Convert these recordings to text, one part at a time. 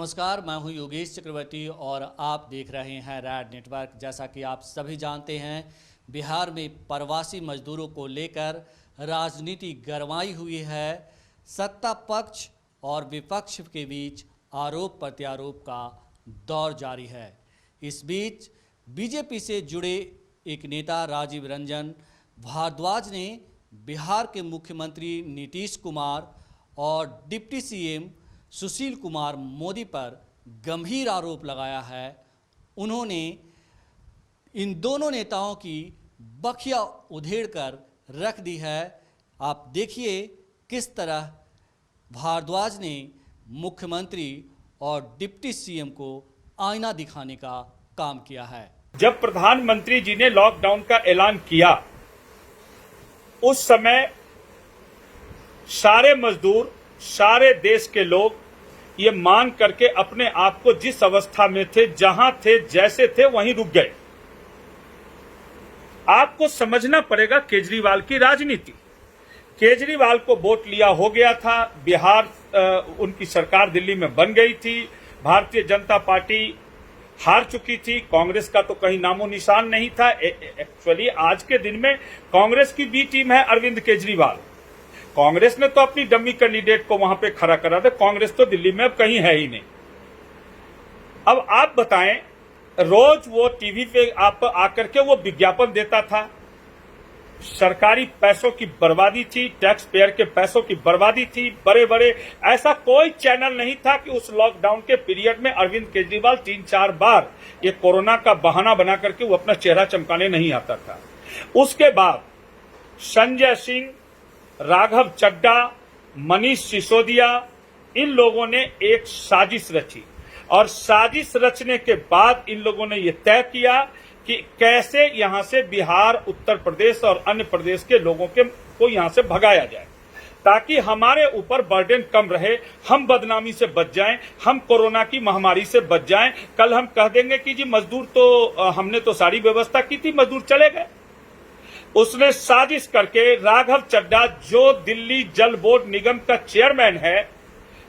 नमस्कार, मैं हूं योगेश चक्रवर्ती और आप देख रहे हैं रैड नेटवर्क। जैसा कि आप सभी जानते हैं, बिहार में प्रवासी मजदूरों को लेकर राजनीति गरमाई हुई है। सत्ता पक्ष और विपक्ष के बीच आरोप प्रत्यारोप का दौर जारी है। इस बीच बीजेपी से जुड़े एक नेता राजीव रंजन भारद्वाज ने बिहार के मुख्यमंत्री नीतीश कुमार और डिप्टी सीएम सुशील कुमार मोदी पर गंभीर आरोप लगाया है। उन्होंने इन दोनों नेताओं की बखिया उधेड़ कर रख दी है। आप देखिए किस तरह भारद्वाज ने मुख्यमंत्री और डिप्टी सीएम को आईना दिखाने का काम किया है। जब प्रधानमंत्री जी ने लॉकडाउन का ऐलान किया, उस समय सारे मजदूर, सारे देश के लोग ये मान करके अपने आप को जिस अवस्था में थे, जहां थे, जैसे थे, वहीं रुक गए। आपको समझना पड़ेगा केजरीवाल की राजनीति। केजरीवाल को वोट लिया हो गया था, बिहार उनकी सरकार दिल्ली में बन गई थी, भारतीय जनता पार्टी हार चुकी थी, कांग्रेस का तो कहीं नामो निशान नहीं था। एक्चुअली आज के दिन में कांग्रेस की बी टीम है अरविंद केजरीवाल। कांग्रेस ने तो अपनी डमी कैंडिडेट को वहां पे खड़ा करा था। कांग्रेस तो दिल्ली में अब कहीं है ही नहीं। अब आप बताएं, रोज वो टीवी पे आप आकर के वो विज्ञापन देता था। सरकारी पैसों की बर्बादी थी, टैक्स पेयर के पैसों की बर्बादी थी। बड़े बड़े ऐसा कोई चैनल नहीं था कि उस लॉकडाउन के पीरियड में अरविंद केजरीवाल 3-4 बार ये कोरोना का बहाना बना करके वो अपना चेहरा चमकाने नहीं आता था। उसके बाद संजय सिंह, राघव चड्डा, मनीष सिसोदिया, इन लोगों ने एक साजिश रची और साजिश रचने के बाद इन लोगों ने यह तय किया कि कैसे यहां से बिहार, उत्तर प्रदेश और अन्य प्रदेश के लोगों को यहां से भगाया जाए, ताकि हमारे ऊपर बर्डन कम रहे, हम बदनामी से बच जाएं, हम कोरोना की महामारी से बच जाएं। कल हम कह देंगे कि जी मजदूर तो हमने तो सारी व्यवस्था की थी, मजदूर चले गए। उसने साजिश करके राघव चड्डा, जो दिल्ली जल बोर्ड निगम का चेयरमैन है,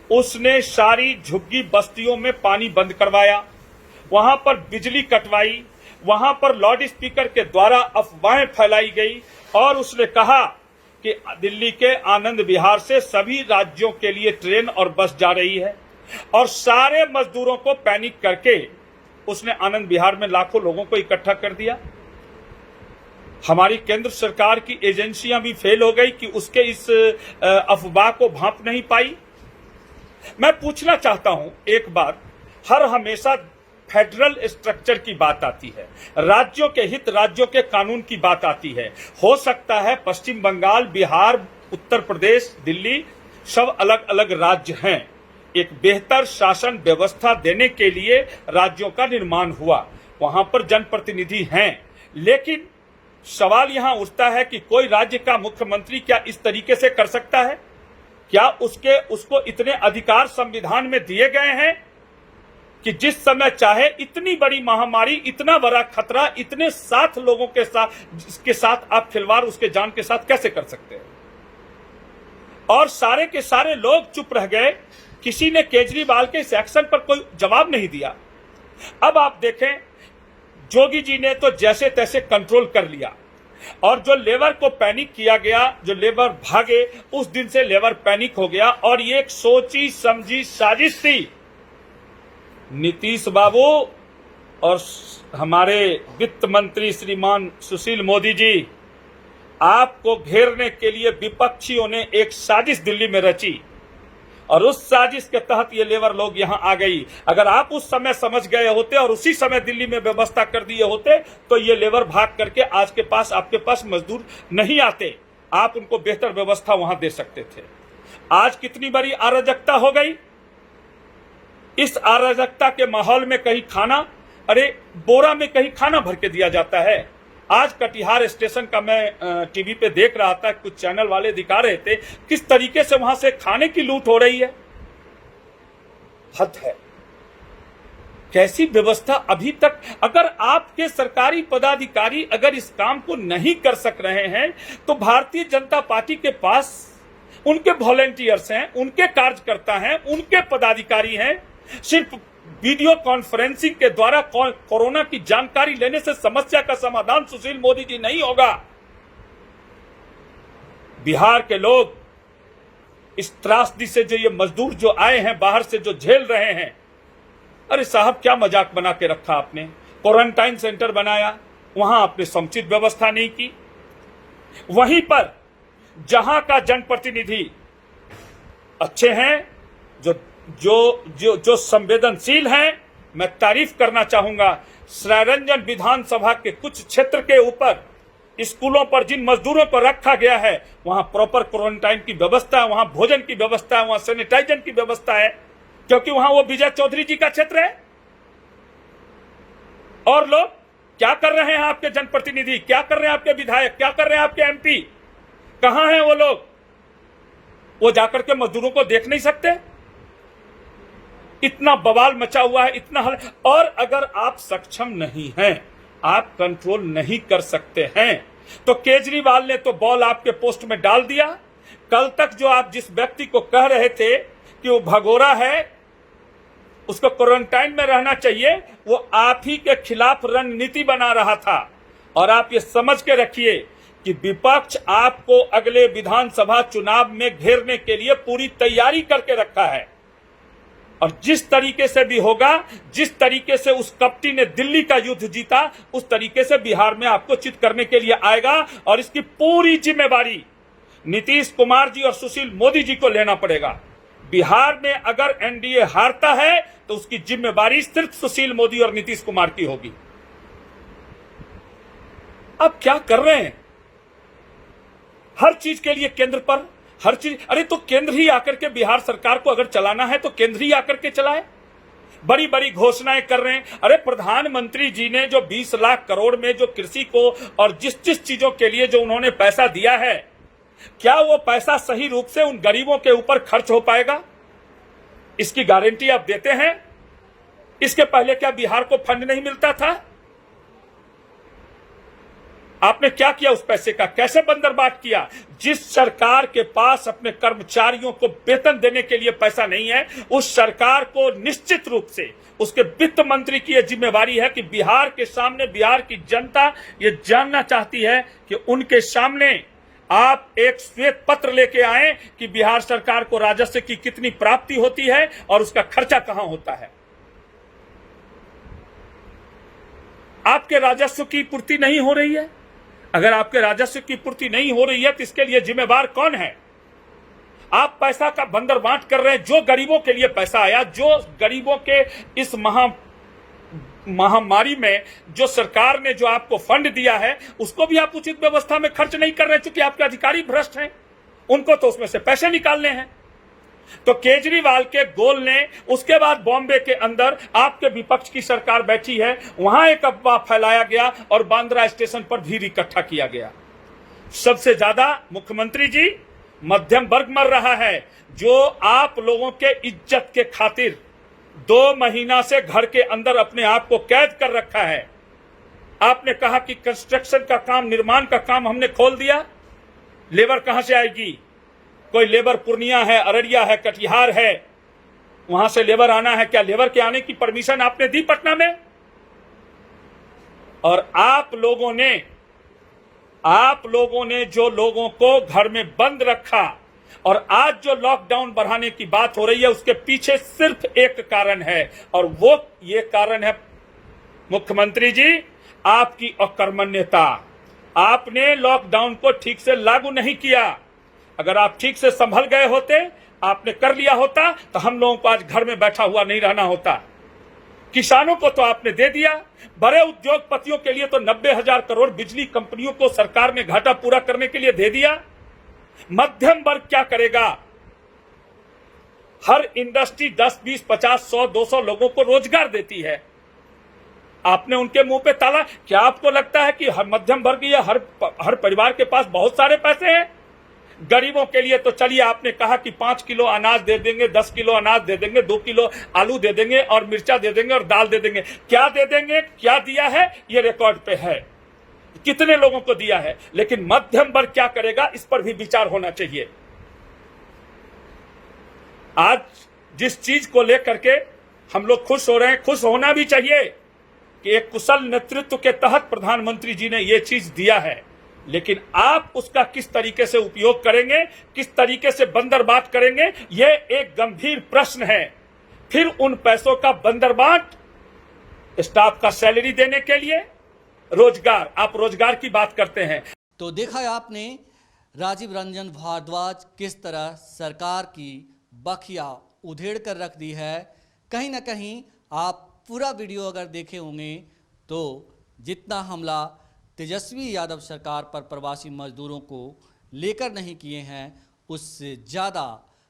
उसने सारी झुग्गी बस्तियों में पानी बंद करवाया, वहां पर बिजली कटवाई, वहां पर लाउड स्पीकर के द्वारा अफवाहें फैलाई गई और उसने कहा कि दिल्ली के आनंद विहार से सभी राज्यों के लिए ट्रेन और बस जा रही है, और सारे मजदूरों को पैनिक करके उसने आनंद विहार में लाखों लोगों को इकट्ठा कर दिया। हमारी केंद्र सरकार की एजेंसियां भी फेल हो गई कि उसके इस अफवाह को भांप नहीं पाई। मैं पूछना चाहता हूं एक बात, हर हमेशा फेडरल स्ट्रक्चर की बात आती है, राज्यों के हित, राज्यों के कानून की बात आती है। हो सकता है पश्चिम बंगाल, बिहार, उत्तर प्रदेश, दिल्ली सब अलग अलग राज्य हैं। एक बेहतर शासन व्यवस्था देने के लिए राज्यों का निर्माण हुआ, वहां पर जनप्रतिनिधि हैं, लेकिन सवाल यहां उठता है कि कोई राज्य का मुख्यमंत्री क्या इस तरीके से कर सकता है? क्या उसको इतने अधिकार संविधान में दिए गए हैं कि जिस समय चाहे इतनी बड़ी महामारी, इतना बड़ा खतरा, इतने 7 लोगों के साथ आप खिलवाड़ उसके जान के साथ कैसे कर सकते हैं? और सारे के सारे लोग चुप रह गए, किसी ने केजरीवाल के इस एक्शन पर कोई जवाब नहीं दिया। अब आप देखें, जोगी जी ने तो जैसे तैसे कंट्रोल कर लिया और जो लेबर को पैनिक किया गया, जो लेबर भागे, उस दिन से लेबर पैनिक हो गया और ये एक सोची समझी साजिश थी। नीतीश बाबू और हमारे वित्त मंत्री श्रीमान सुशील मोदी जी, आपको घेरने के लिए विपक्षियों ने एक साजिश दिल्ली में रची और उस साजिश के तहत ये लेबर लोग यहां आ गई। अगर आप उस समय समझ गए होते और उसी समय दिल्ली में व्यवस्था कर दिए होते तो ये लेबर भाग करके आज के पास, आपके पास मजदूर नहीं आते, आप उनको बेहतर व्यवस्था वहां दे सकते थे। आज कितनी बड़ी अराजकता हो गई। इस अराजकता के माहौल में कहीं खाना, अरे बोरा में कहीं खाना भर के दिया जाता है। आज कटिहार स्टेशन का मैं टीवी पे देख रहा था, कुछ चैनल वाले दिखा रहे थे किस तरीके से वहां से खाने की लूट हो रही है। हद है। कैसी व्यवस्था अभी तक, अगर आपके सरकारी पदाधिकारी अगर इस काम को नहीं कर सक रहे हैं तो भारतीय जनता पार्टी के पास उनके वॉलेंटियर्स हैं, उनके कार्यकर्ता हैं, उनके पदाधिकारी हैं, सिर्फ वीडियो कॉन्फ्रेंसिंग के द्वारा कोरोना की जानकारी लेने से समस्या का समाधान सुशील मोदी जी नहीं होगा। बिहार के लोग इस त्रासदी से जो ये मजदूर जो आए हैं बाहर से जो झेल रहे हैं, अरे साहब क्या मजाक बना के रखा आपने। क्वारंटाइन सेंटर बनाया, वहां आपने समुचित व्यवस्था नहीं की। वहीं पर जहां का जनप्रतिनिधि अच्छे हैं, जो संवेदनशील हैं, मैं तारीफ करना चाहूंगा। सरायरंजन विधानसभा के कुछ क्षेत्र के ऊपर स्कूलों पर जिन मजदूरों को रखा गया है वहां प्रॉपर क्वारंटाइन की व्यवस्था है, वहां भोजन की व्यवस्था है, वहां सैनिटाइजर की व्यवस्था है, क्योंकि वहां वो विजय चौधरी जी का क्षेत्र है। और लोग क्या कर रहे हैं, आपके जनप्रतिनिधि क्या कर रहे हैं, आपके विधायक क्या कर रहे हैं, आपके एमपी कहां हैं वो लोग? वो जाकर के मजदूरों को देख नहीं सकते? इतना बवाल मचा हुआ है, इतना हल। और अगर आप सक्षम नहीं हैं, आप कंट्रोल नहीं कर सकते हैं, तो केजरीवाल ने तो बॉल आपके पोस्ट में डाल दिया। कल तक जो आप जिस व्यक्ति को कह रहे थे कि वो भगोरा है, उसको क्वारंटाइन में रहना चाहिए, वो आप ही के खिलाफ रणनीति बना रहा था। और आप ये समझ के रखिए कि विपक्ष आपको अगले विधानसभा चुनाव में घेरने के लिए पूरी तैयारी करके रखा है। और जिस तरीके से भी होगा, जिस तरीके से उस कपटी ने दिल्ली का युद्ध जीता, उस तरीके से बिहार में आपको चित करने के लिए आएगा। और इसकी पूरी जिम्मेवारी नीतीश कुमार जी और सुशील मोदी जी को लेना पड़ेगा। बिहार में अगर एनडीए हारता है तो उसकी जिम्मेवारी सिर्फ सुशील मोदी और नीतीश कुमार की होगी। अब क्या कर रहे हैं? हर चीज के लिए केंद्र पर, हर चीज। अरे तो केंद्र ही आकर के बिहार सरकार को अगर चलाना है तो केंद्र ही आकर के चलाए। बड़ी बड़ी घोषणाएं कर रहे हैं। अरे प्रधानमंत्री जी ने जो 20 लाख करोड़ में जो कृषि को और जिस जिस चीजों के लिए जो उन्होंने पैसा दिया है, क्या वो पैसा सही रूप से उन गरीबों के ऊपर खर्च हो पाएगा? इसकी गारंटी आप देते हैं? इसके पहले क्या बिहार को फंड नहीं मिलता था? आपने क्या किया उस पैसे का? कैसे बंदरबाट किया? जिस सरकार के पास अपने कर्मचारियों को वेतन देने के लिए पैसा नहीं है, उस सरकार को निश्चित रूप से उसके वित्त मंत्री की यह जिम्मेवारी है कि बिहार के सामने बिहार की जनता ये जानना चाहती है कि उनके सामने आप एक श्वेत पत्र लेके आए कि बिहार सरकार को राजस्व की कितनी प्राप्ति होती है और उसका खर्चा कहां होता है। आपके राजस्व की पूर्ति नहीं हो रही है। अगर आपके राजस्व की पूर्ति नहीं हो रही है तो इसके लिए जिम्मेवार कौन है? आप पैसा का बंदरबाट कर रहे हैं। जो गरीबों के लिए पैसा आया, जो गरीबों के इस महामारी में जो सरकार ने जो आपको फंड दिया है, उसको भी आप उचित व्यवस्था में खर्च नहीं कर रहे, चूंकि आपके अधिकारी भ्रष्ट हैं। उनको तो उसमें से पैसे निकालने हैं। तो केजरीवाल के गोल ने, उसके बाद बॉम्बे के अंदर आपके विपक्ष की सरकार बैठी है, वहां एक अफवाह फैलाया गया और बांद्रा स्टेशन पर भीड़ इकट्ठा किया गया। सबसे ज्यादा मुख्यमंत्री जी मध्यम वर्ग मर रहा है, जो आप लोगों के इज्जत के खातिर 2 महीना से घर के अंदर अपने आप को कैद कर रखा है। आपने कहा कि कंस्ट्रक्शन का काम, निर्माण का काम हमने खोल दिया। लेबर कहां से आएगी? कोई लेबर पूर्णिया है, अररिया है, कटिहार है, वहां से लेबर आना है। क्या लेबर के आने की परमिशन आपने दी पटना में? और आप लोगों ने जो लोगों को घर में बंद रखा और आज जो लॉकडाउन बढ़ाने की बात हो रही है, उसके पीछे सिर्फ एक कारण है, और वो ये कारण है मुख्यमंत्री जी, आपकी अकर्मण्यता। आपने लॉकडाउन को ठीक से लागू नहीं किया। अगर आप ठीक से संभल गए होते, आपने कर लिया होता, तो हम लोगों को आज घर में बैठा हुआ नहीं रहना होता। किसानों को तो आपने दे दिया। बड़े उद्योगपतियों के लिए तो 90,000 करोड़ बिजली कंपनियों को सरकार ने घाटा पूरा करने के लिए दे दिया। मध्यम वर्ग क्या करेगा? हर इंडस्ट्री 10, 20, 50, 100, 200 लोगों को रोजगार देती है। आपने उनके मुंह पे ताला। क्या आपको लगता है कि हर मध्यम वर्ग या हर परिवार के पास बहुत सारे पैसे हैं? गरीबों के लिए तो चलिए, आपने कहा कि 5 किलो अनाज दे देंगे, 10 किलो अनाज दे देंगे, 2 किलो आलू दे देंगे और मिर्चा दे देंगे और दाल दे देंगे। क्या दे देंगे, क्या दिया है, ये रिकॉर्ड पे है, कितने लोगों को दिया है। लेकिन मध्यम वर्ग क्या करेगा, इस पर भी विचार होना चाहिए। आज जिस चीज को लेकर के हम लोग खुश हो रहे हैं, खुश होना भी चाहिए कि एक कुशल नेतृत्व के तहत प्रधानमंत्री जी ने ये चीज दिया है, लेकिन आप उसका किस तरीके से उपयोग करेंगे, किस तरीके से बंदरबाट करेंगे, ये एक गंभीर प्रश्न है। फिर उन पैसों का बंदरबाट स्टाफ का सैलरी देने के लिए, रोजगार, आप रोजगार की बात करते हैं। तो देखा है आपने राजीव रंजन भारद्वाज किस तरह सरकार की बखिया उधेड़ कर रख दी है। कहीं ना कहीं आप पूरा वीडियो अगर देखे होंगे तो जितना हमला तेजस्वी यादव सरकार पर प्रवासी मजदूरों को लेकर नहीं किए हैं, उससे ज़्यादा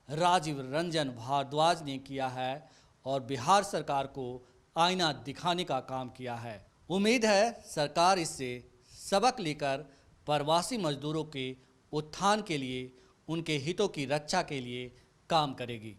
राजीव रंजन भारद्वाज ने किया है और बिहार सरकार को आईना दिखाने का काम किया है। उम्मीद है सरकार इससे सबक लेकर प्रवासी मजदूरों के उत्थान के लिए, उनके हितों की रक्षा के लिए काम करेगी।